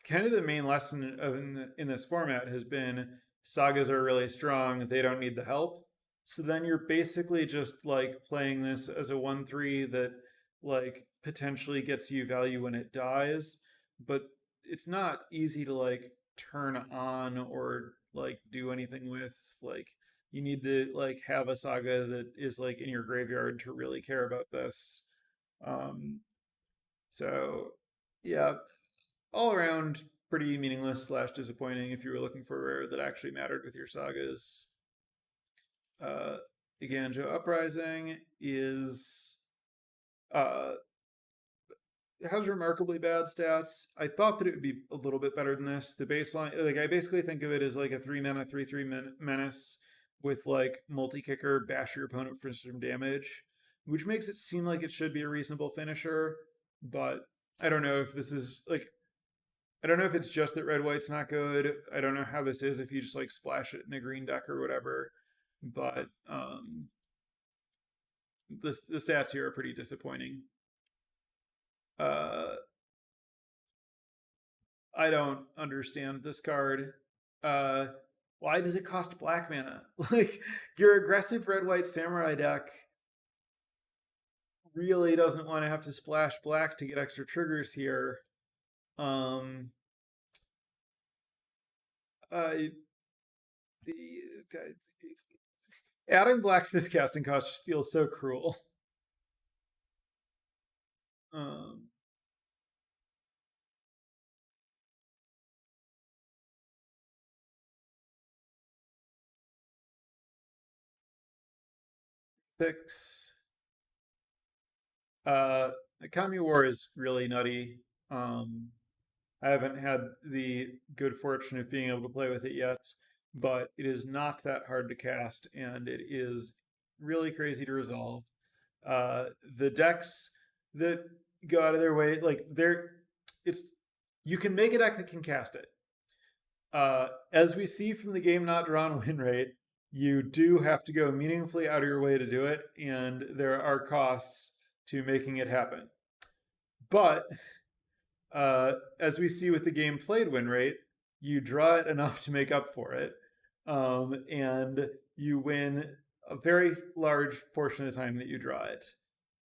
kind of the main lesson in this format has been sagas are really strong, they don't need the help. So then you're basically just like playing this as a 1/3 that like potentially gets you value when it dies, but it's not easy to like turn on or like do anything with. Like, you need to like have a saga that is like in your graveyard to really care about this. um so yeah, all around pretty meaningless slash disappointing if you were looking for a rare that actually mattered with your sagas. uh Iganjo Uprising is uh has remarkably bad stats. I thought that it would be a little bit better than this. The baseline, like I basically think of it as like a 3 mana 3/3 menace with like multi kicker, bash your opponent for some damage, which makes it seem like it should be a reasonable finisher. But I don't know if this is like, I don't know if it's just that red white's not good. I don't know how this is if you just like splash it in a green deck or whatever. But the stats here are pretty disappointing. Uh, I don't understand this card. Uh, why does it cost black mana? Like, your aggressive red white samurai deck really doesn't want to have to splash black to get extra triggers here. Um, uh, the, adding black to this casting cost just feels so cruel. Um, Mythics. Economy War is really nutty. I haven't had the good fortune of being able to play with it yet, but it is not that hard to cast, and it is really crazy to resolve. The decks that go out of their way, like it's you can make a deck that can cast it. As we see from the game not drawn win rate, you do have to go meaningfully out of your way to do it, and there are costs to making it happen. But as we see with the game played win rate, you draw it enough to make up for it, and you win a very large portion of the time that you draw it.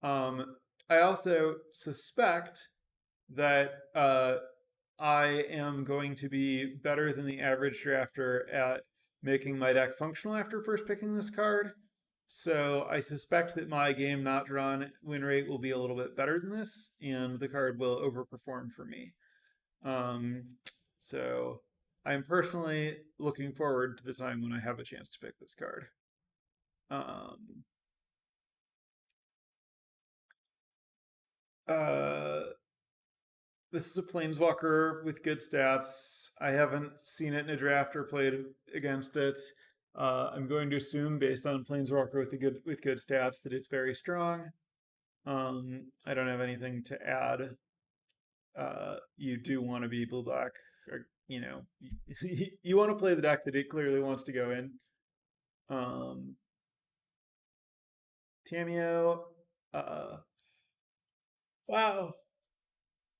I also suspect that I am going to be better than the average drafter at making my deck functional after first picking this card. So I suspect that my game not drawn win rate will be a little bit better than this, and the card will overperform for me. Um, so I'm personally looking forward to the time when I have a chance to pick this card. Um, uh, this is a Planeswalker with good stats. I haven't seen it in a draft or played against it. I'm going to assume, based on Planeswalker with good stats, that it's very strong. I don't have anything to add. you do want to be blue black. Or, you know, you want to play the deck that it clearly wants to go in. Tameo, uh, wow,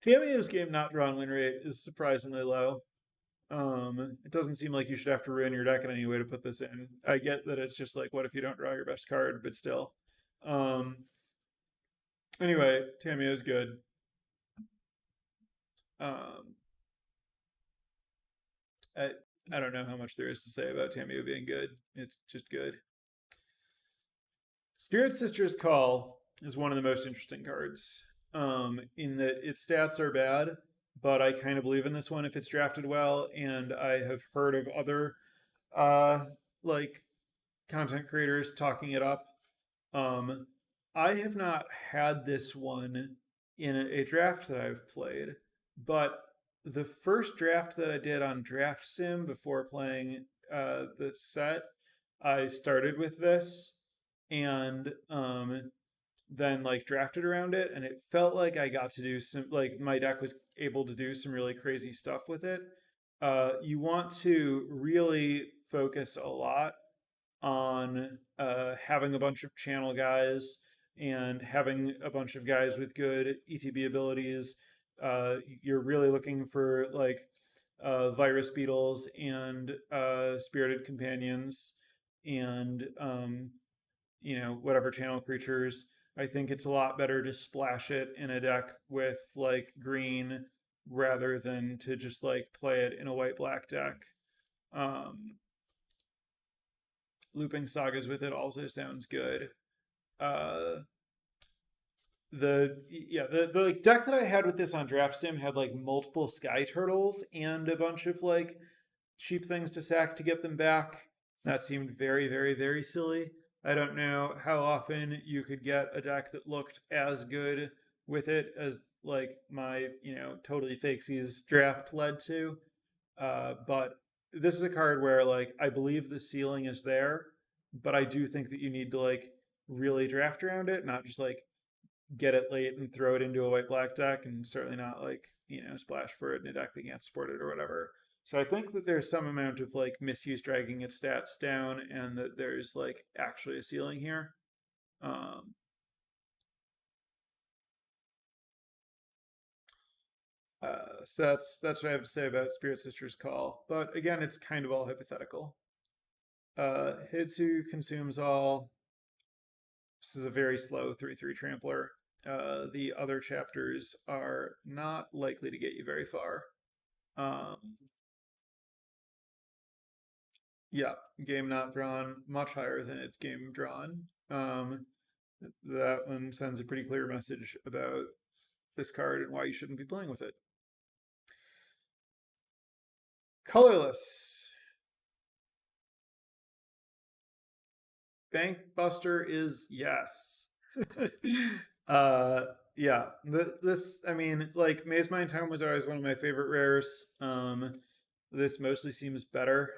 Tameo's game not drawn win rate is surprisingly low. It doesn't seem like you should have to ruin your deck in any way to put this in. I get that it's just like, what if you don't draw your best card, but still. Anyway, Tameo's good. Um, I I don't know how much there is to say about Tameo being good. It's just good. Spirit Sister's Call is one of the most interesting cards. In that its stats are bad, but I kind of believe in this one if it's drafted well, and I have heard of other uh like content creators talking it up. Um, I have not had this one in a draft that I've played, but the first draft that I did on Draft Sim before playing the set, I started with this and then like drafted around it, and it felt like I got to do some like my deck was able to do some really crazy stuff with it. You want to really focus a lot on having a bunch of channel guys and having a bunch of guys with good ETB abilities. You're really looking for like virus beetles and spirited companions and whatever channel creatures. I think it's a lot better to splash it in a deck with like green rather than to just like play it in a white black deck. Um, Looping sagas with it also sounds good. Uh, the like deck that I had with this on Draft Sim had like multiple sky turtles and a bunch of like cheap things to sack to get them back. That seemed very, very, very silly. I don't know how often you could get a deck that looked as good with it as like my, totally fakesies draft led to. But this is a card where like I believe the ceiling is there, but I do think that you need to like really draft around it, not just like get it late and throw it into a white black deck, and certainly not like splash for it in a deck that can't support it or whatever. So I think that there's some amount of like misuse dragging its stats down, and that there's like actually a ceiling here. Um, so that's what I have to say about Spirit Sister's Call. But again, it's kind of all hypothetical. Hitsu consumes all. This is a very slow 3/3 trampler. The other chapters are not likely to get you very far. Um, yeah, game not drawn, much higher than its game drawn. That one sends a pretty clear message about this card and why you shouldn't be playing with it. Colorless. Bank Buster is yes. uh yeah. This I mean, like Maze Mine Time was always one of my favorite rares. This mostly seems better.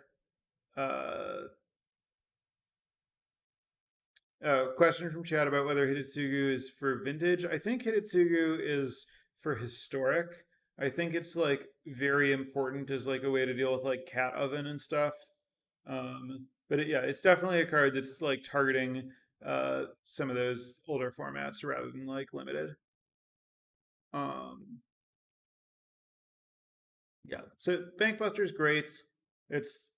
Uh Question from chat about whether Hitotsugu is for vintage. I think Hitotsugu is for historic. I think it's like very important as like a way to deal with like cat oven and stuff. Yeah, it's definitely a card that's like targeting some of those older formats rather than like limited. Um, yeah, so Bankbuster is great. It's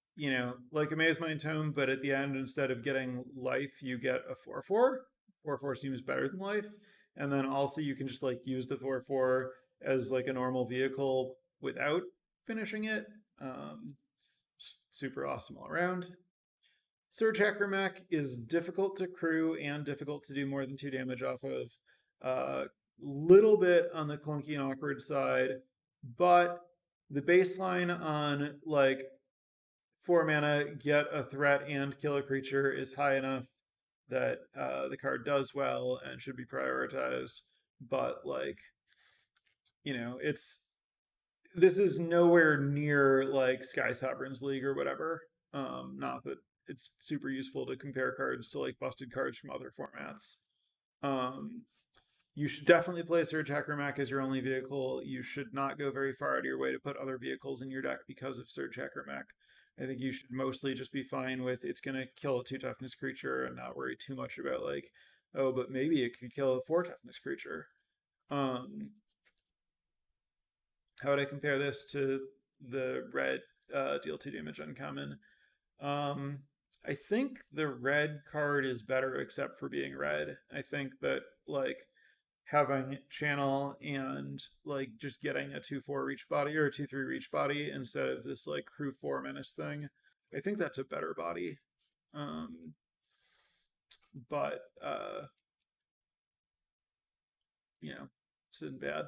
like a Maze Mind Tome, but at the end, instead of getting life, you get a 4/4. 4/4 seems better than life, and then also you can just like use the 4/4 as like a normal vehicle without finishing it. Um, Super awesome all around. Surge Hacker Mech is difficult to crew and difficult to do more than 2 damage off of. Little bit on the clunky and awkward side, but the baseline on like 4 mana, get a threat and kill a creature is high enough that the card does well and should be prioritized. But like, it's this is nowhere near like Sky Sovereign's League or whatever. Not that it's super useful to compare cards to like busted cards from other formats. Um, You should definitely play Surge Hacker Mech as your only vehicle. You should not go very far out of your way to put other vehicles in your deck because of Surge Hacker Mech. I think you should mostly just be fine with it's going to kill a 2 toughness creature and not worry too much about like, oh, but maybe it could kill a 4 toughness creature. How would I compare this to the red deal 2 damage uncommon? I think the red card is better except for being red. I think that like having channel and like just getting a 2/4 reach body or a 2/3 reach body instead of this like crew 4 menace thing. I think that's a better body. Um but you know, this isn't bad.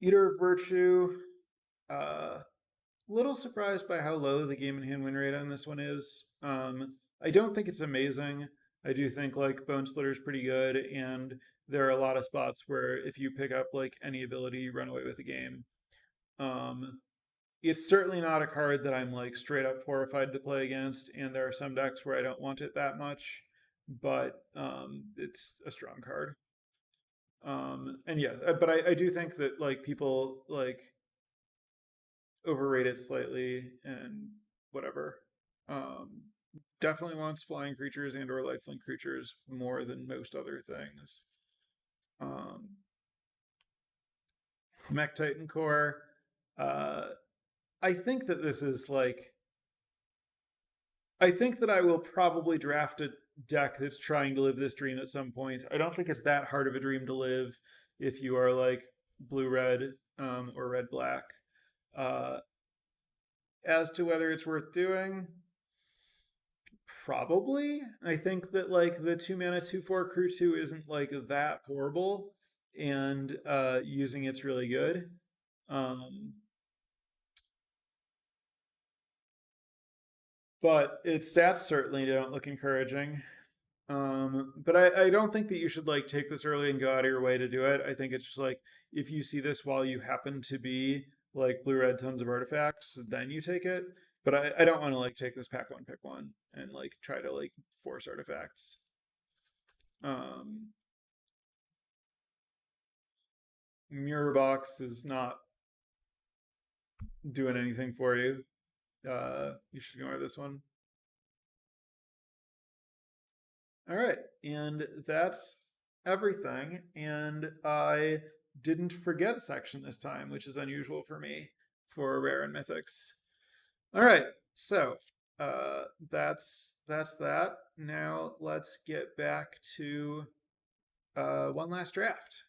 Eater of Virtue, little surprised by how low the game in hand win rate on this one is. I don't think it's amazing. I do think like Bone Splitter is pretty good, and there are a lot of spots where if you pick up like any ability, you run away with the game. It's certainly not a card that I'm like straight up horrified to play against, and there are some decks where I don't want it that much, but it's a strong card. And yeah, but I do think that like people like overrate it slightly and whatever. Um, Definitely wants flying creatures and or lifelink creatures more than most other things. Um, Mech Titan Core. Uh, I think that this is like. I think that I will probably draft a deck that's trying to live this dream at some point. I don't think it's that hard of a dream to live if you are like blue red or red black. Uh, as to whether it's worth doing, probably. I think that like the 2 mana 2/4 crew 2 isn't like that horrible, and using it's really good. But its stats certainly don't look encouraging. But I don't think that you should like take this early and go out of your way to do it. I think it's just like if you see this while you happen to be like blue red tons of artifacts, then you take it. But I don't want to like take this pack one, pick one, and like try to like force artifacts. Mirror box is not doing anything for you. You should ignore this one. All right, and that's everything. And I didn't forget a section this time, which is unusual for me for rare and mythics. All right, so that's that. Now let's get back to one last draft.